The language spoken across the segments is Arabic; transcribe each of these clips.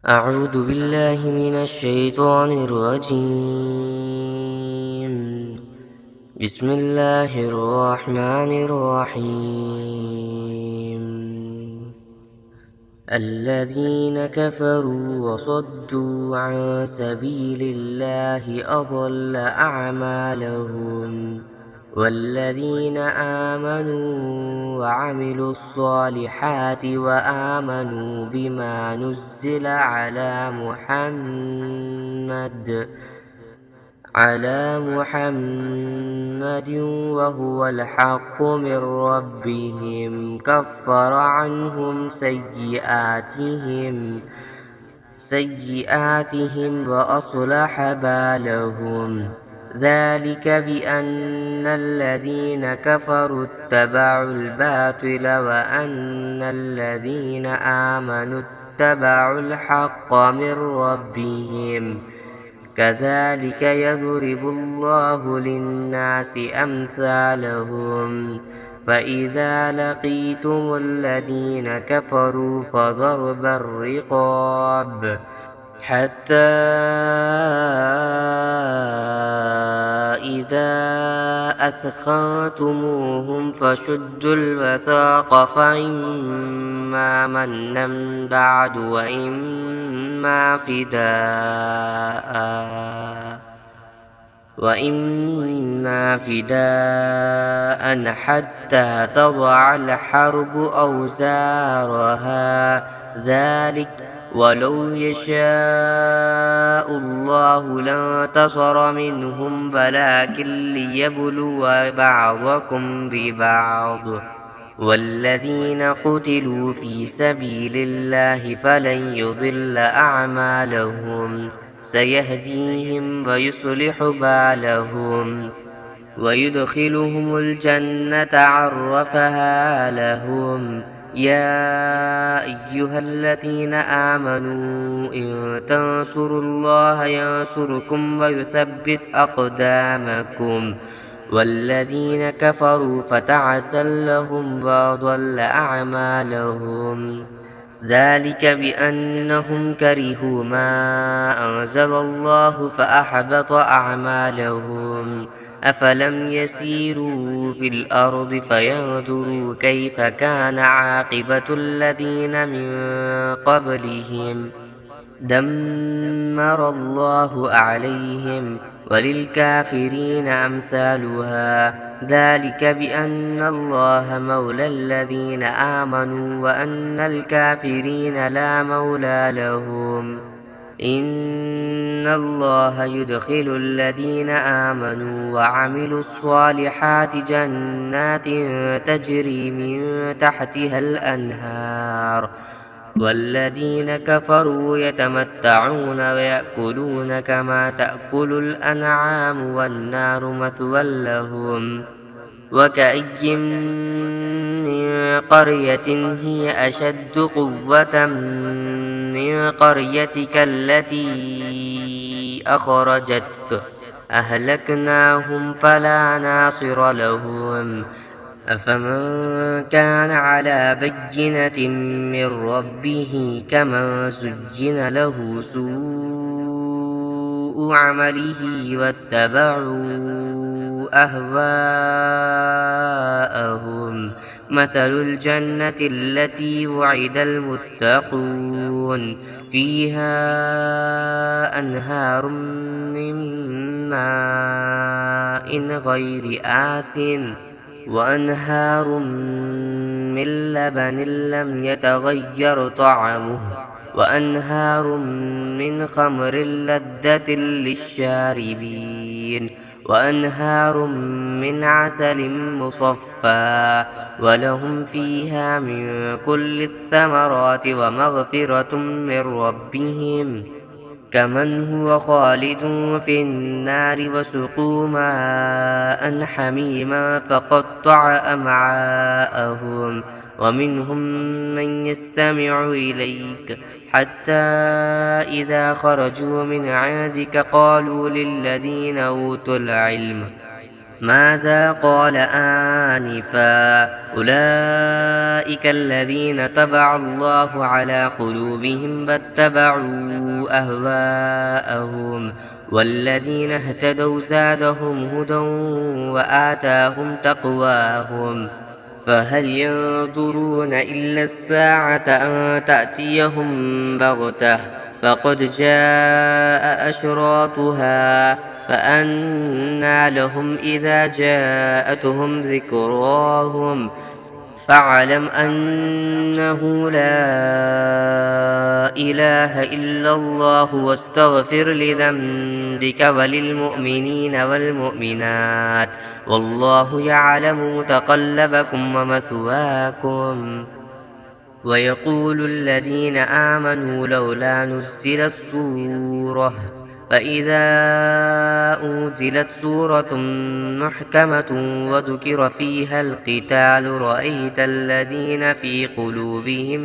أعوذ بالله من الشيطان الرجيم. بسم الله الرحمن الرحيم. الذين كفروا وصدوا عن سبيل الله أضل أعمالهم، والذين آمنوا وعملوا الصالحات وآمنوا بما نزل على محمد وهو الحق من ربهم كفر عنهم سيئاتهم وأصلح بالهم. ذلك بأن الذين كفروا اتبعوا الباطل وأن الذين آمنوا اتبعوا الحق من ربهم. كذلك يضرب الله للناس أمثالهم. فإذا لقيتم الذين كفروا فضرب الرقاب حتى إذا أثخنتموهم فشدوا الوثاق فإما منا بعد وإما فداء حتى تضع الحرب أوزارها. ذلك ولو يشاء الله لانتصر منهم ولكن ليبلو بعضكم ببعض. والذين قتلوا في سبيل الله فلن يضل أعمالهم، سيهديهم ويصلح بالهم ويدخلهم الجنة عرفها لهم. يا أيها الذين آمنوا إن تنصروا الله ينصركم ويثبت أقدامكم. والذين كفروا فتعسا لهم وأضل أعمالهم. ذلك بأنهم كرهوا ما أنزل الله فأحبط أعمالهم. أفلم يسيروا في الأرض فينظروا كيف كان عاقبة الذين من قبلهم. دمر الله عليهم وللكافرين أمثالها. ذلك بأن الله مولى الذين آمنوا وأن الكافرين لا مولى لهم. إن الله يدخل الذين آمنوا وعملوا الصالحات جنات تجري من تحتها الأنهار، والذين كفروا يتمتعون ويأكلون كما تأكل الأنعام والنار مثوى لهم. وكأي من قرية هي أشد قوة من قريتك التي أخرجتك أهلكناهم فلا ناصر لهم. أفمن كان على بينة من ربه كمن زين له سوء عمله واتبعوا أهواءهم. مثل الجنة التي وعد المتقون فيها أنهار من ماء غير آسن وأنهار من لبن لم يتغير طعمه وأنهار من خمر لذة للشاربين وأنهار من عسل مصفى ولهم فيها من كل الثمرات ومغفرة من ربهم كمن هو خالد في النار وسقوا ماء حميما فقطع أمعاءهم. ومنهم من يستمع إليك حتى إذا خرجوا من عندك قالوا للذين أوتوا العلم ماذا قال آنفا أولئك الذين طبع الله على قلوبهم فاتبعوا أهواءهم والذين اهتدوا زادهم هدى وآتاهم تقواهم فهل ينظرون إلا الساعة أن تأتيهم بغتة فقد جاء أشراطها فأنى لهم إذا جاءتهم ذكراهم فاعلم أنه لا إله إلا الله واستغفر لذنبك وللمؤمنين والمؤمنات والله يعلم متقلبكم ومثواكم ويقول الذين آمنوا لولا نزلت سورة فإذا أنزلت سورة محكمة وذكر فيها القتال رأيت الذين في قلوبهم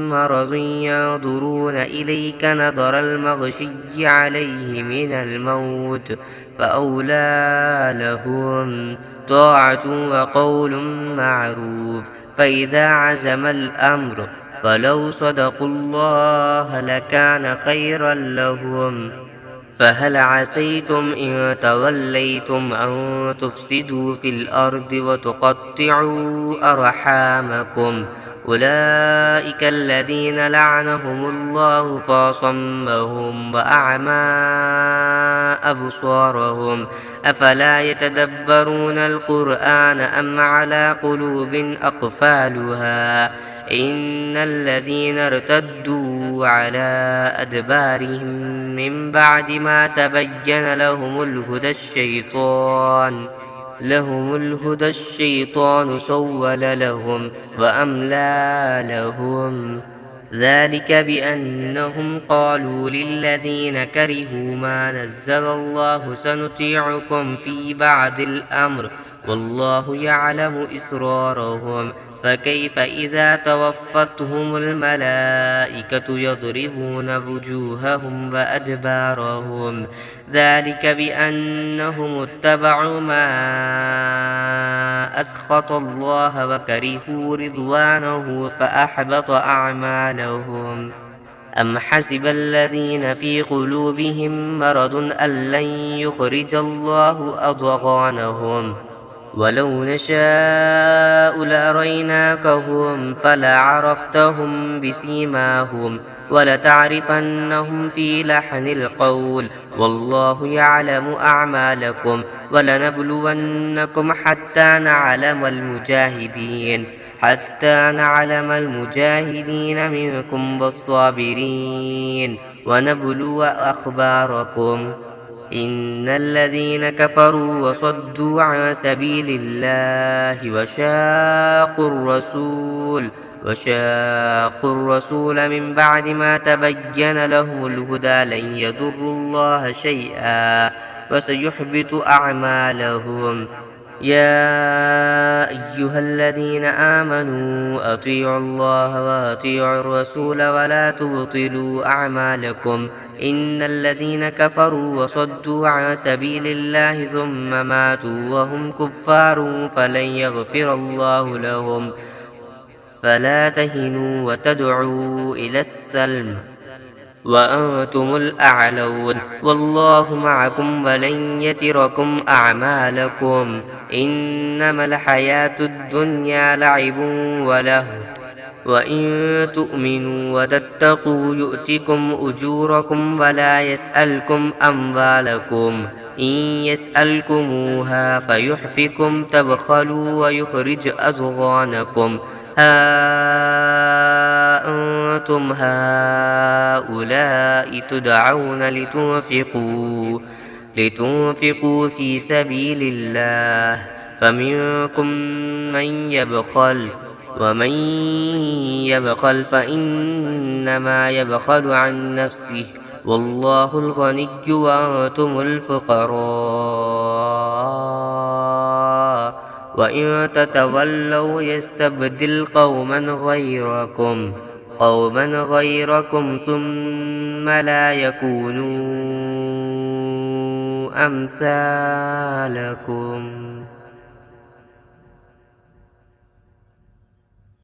مرض ينظرون إليك نظر المغشي عليه من الموت فأولى لهم طاعة وقول معروف فإذا عزم الأمر فلو صدقوا الله لكان خيرا لهم فهل عسيتم إن توليتم أن تفسدوا في الأرض وتقطعوا أرحامكم أولئك الذين لعنهم الله فصمهم وأعمى أبصارهم أفلا يتدبرون القرآن أم على قلوب أقفالها إن الذين ارتدوا على أدبارهم من بعد ما تبين لهم الهدى الشيطان سول لهم وأملى لهم ذلك بأنهم قالوا للذين كرهوا ما نزل الله سنطيعكم في بعض الأمر والله يعلم إسرارهم فكيف إذا توفتهم الملائكة يضربون وجوههم وأدبارهم ذلك بأنهم اتبعوا ما أسخط الله وكرهوا رضوانه فأحبط أعمالهم أم حسب الذين في قلوبهم مرض أن لن يخرج الله أضغانهم ولو نشاء لأريناكهم فلعرفتهم بسيماهم ولتعرفنهم في لحن القول والله يعلم أعمالكم ولنبلونكم حتى نعلم المجاهدين منكم والصابرين ونبلو أخباركم إن الذين كفروا وصدوا عن سبيل الله وشاقوا الرسول من بعد ما تبين لهم الهدى لن يضروا الله شيئا وسيحبط أعمالهم يا أيها الذين آمنوا أطيعوا الله وأطيعوا الرسول ولا تبطلوا أعمالكم إن الذين كفروا وصدوا عن سبيل الله ثم ماتوا وهم كفار فلن يغفر الله لهم فلا تهنوا وتدعوا إلى السلم وأنتم الأعلون والله معكم ولن يتركم أعمالكم إنما الحياة الدنيا لعب وله وإن تؤمنوا وتتقوا يؤتكم أجوركم ولا يسألكم أموالكم إن يسألكموها فيحفكم تبخلوا ويخرج أضغانكم ها أنتم هؤلاء تدعون لتنفقوا في سبيل الله فمنكم من يبخل ومن يبخل فإنما يبخل عن نفسه والله الغني وأنتم الفقراء وإن تتولوا يستبدل قوما غيركم ثم ثم لا يكونوا أمثالكم